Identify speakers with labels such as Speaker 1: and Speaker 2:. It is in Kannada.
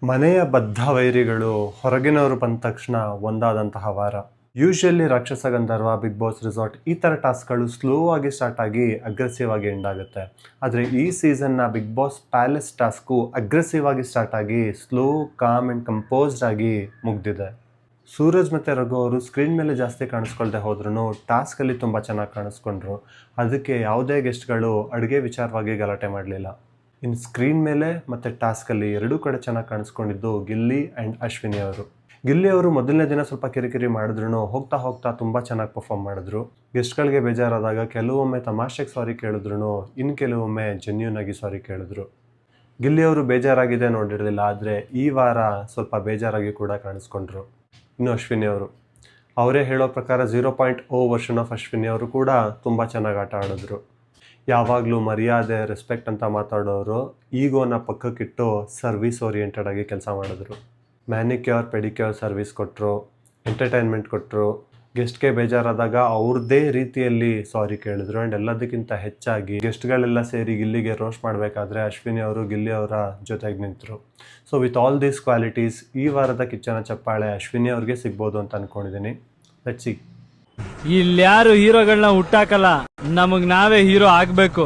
Speaker 1: ಮನೆಯ ಬದ್ಧ ವೈರಿಗಳು ಹೊರಗಿನವರು ಬಂದ ತಕ್ಷಣ ಒಂದಾದಂತಹ ವಾರ. ಯೂಶಲಿ ರಾಕ್ಷಸ ಗಂಧರ್ವ, ಬಿಗ್ ಬಾಸ್ ರಿಸಾರ್ಟ್ ಈ ಥರ ಟಾಸ್ಕ್ಗಳು ಸ್ಲೋ ಆಗಿ ಸ್ಟಾರ್ಟ್ ಆಗಿ ಅಗ್ರೆಸಿವ್ ಆಗಿ ಎಂಡ್ ಆಗುತ್ತೆ. ಆದರೆ ಈ ಸೀಸನ್ನ Bigg Boss palace task aggressive ಆಗಿ ಸ್ಟಾರ್ಟ್ ಆಗಿ ಸ್ಲೋ, ಕಾಮ್ ಆ್ಯಂಡ್ ಕಂಪೋಸ್ಡ್ ಆಗಿ ಮುಗ್ದಿದೆ. ಸೂರಜ್ ಮತ್ತು ರಘು ಅವರು ಸ್ಕ್ರೀನ್ ಮೇಲೆ ಜಾಸ್ತಿ ಕಾಣಿಸ್ಕೊಳ್ದೆ ಹೋದ್ರೂ ಟಾಸ್ಕಲ್ಲಿ ತುಂಬ ಚೆನ್ನಾಗಿ ಕಾಣಿಸ್ಕೊಂಡ್ರು. ಅದಕ್ಕೆ ಯಾವುದೇ ಗೆಸ್ಟ್ಗಳು ಅಡುಗೆ ವಿಚಾರವಾಗಿ ಗಲಾಟೆ ಮಾಡಲಿಲ್ಲ. ಇನ್ನು ಸ್ಕ್ರೀನ್ ಮೇಲೆ ಮತ್ತು ಟಾಸ್ಕಲ್ಲಿ ಎರಡೂ ಕಡೆ ಚೆನ್ನಾಗಿ ಕಾಣಿಸ್ಕೊಂಡಿದ್ದು ಗಿಲ್ಲಿ ಆ್ಯಂಡ್ ಅಶ್ವಿನಿ ಅವರು. ಗಿಲ್ಲಿ ಅವರು ಮೊದಲನೇ ದಿನ ಸ್ವಲ್ಪ ಕಿರಿಕಿರಿ ಮಾಡಿದ್ರು, ಹೋಗ್ತಾ ಹೋಗ್ತಾ ತುಂಬ ಚೆನ್ನಾಗಿ ಪರ್ಫಾರ್ಮ್ ಮಾಡಿದ್ರು. ಗೆಸ್ಟ್ಗಳಿಗೆ ಬೇಜಾರಾದಾಗ ಕೆಲವೊಮ್ಮೆ ತಮಾಷೆಗೆ ಸಾರಿ ಕೇಳಿದ್ರು, ಇನ್ನು ಕೆಲವೊಮ್ಮೆ ಜೆನ್ಯೂನ್ ಆಗಿ ಸಾರಿ ಕೇಳಿದ್ರು. ಗಿಲ್ಲಿ ಅವರು ಬೇಜಾರಾಗಿದೆ ನೋಡಿರಲಿಲ್ಲ, ಆದರೆ ಈ ವಾರ ಸ್ವಲ್ಪ ಬೇಜಾರಾಗಿ ಕೂಡ ಕಾಣಿಸ್ಕೊಂಡ್ರು. ಇನ್ನು ಅಶ್ವಿನಿ ಅವರು, ಅವರೇ ಹೇಳೋ ಪ್ರಕಾರ 0.0 ವರ್ಷನ್ ಆಫ್ ಅಶ್ವಿನಿ ಅವರು ಕೂಡ ತುಂಬ ಚೆನ್ನಾಗಿ ಆಟ ಆಡಿದ್ರು. ಯಾವಾಗಲೂ ಮರ್ಯಾದೆ, ರೆಸ್ಪೆಕ್ಟ್ ಅಂತ ಮಾತಾಡೋರು ಈಗೋನ ಪಕ್ಕಕ್ಕಿಟ್ಟು ಸರ್ವಿಸ್ ಓರಿಯೆಂಟೆಡ್ ಆಗಿ ಕೆಲಸ ಮಾಡಿದ್ರು. ಮ್ಯಾನಿಕ್ಯೂರ್, ಪೆಡಿಕ್ಯೂರ್ ಸರ್ವಿಸ್ ಕೊಟ್ಟರು, ಎಂಟರ್ಟೈನ್ಮೆಂಟ್ ಕೊಟ್ಟರು. ಗೆಸ್ಟ್ಗೆ ಬೇಜಾರಾದಾಗ ಅವ್ರದ್ದೇ ರೀತಿಯಲ್ಲಿ ಸಾರಿ ಕೇಳಿದ್ರು. ಆ್ಯಂಡ್ ಎಲ್ಲದಕ್ಕಿಂತ ಹೆಚ್ಚಾಗಿ ಗೆಸ್ಟ್ಗಳೆಲ್ಲ ಸೇರಿ ಗಿಲ್ಲಿಗೆ ರೋಸ್ಟ್ ಮಾಡಬೇಕಾದ್ರೆ ಅಶ್ವಿನಿ ಅವರು ಗಿಲ್ಲಿ ಅವರ ಜೊತೆಗೆ ನಿಂತರು. So with all these qualities ಈ ವಾರದ ಕಿಚ್ಚನ ಚಪ್ಪಾಳೆ ಅಶ್ವಿನಿ ಅವ್ರಿಗೆ ಸಿಗ್ಬೋದು ಅಂತ ಅಂದ್ಕೊಂಡಿದ್ದೀನಿ. Let's see.
Speaker 2: ಇಲ್ಯಾರು ಹೀರೋಗಳನ್ನ ಹುಟ್ಟಾಕಲ್ಲ, ನಮಗ್ ನಾವೇ ಹೀರೋ ಆಗ್ಬೇಕು.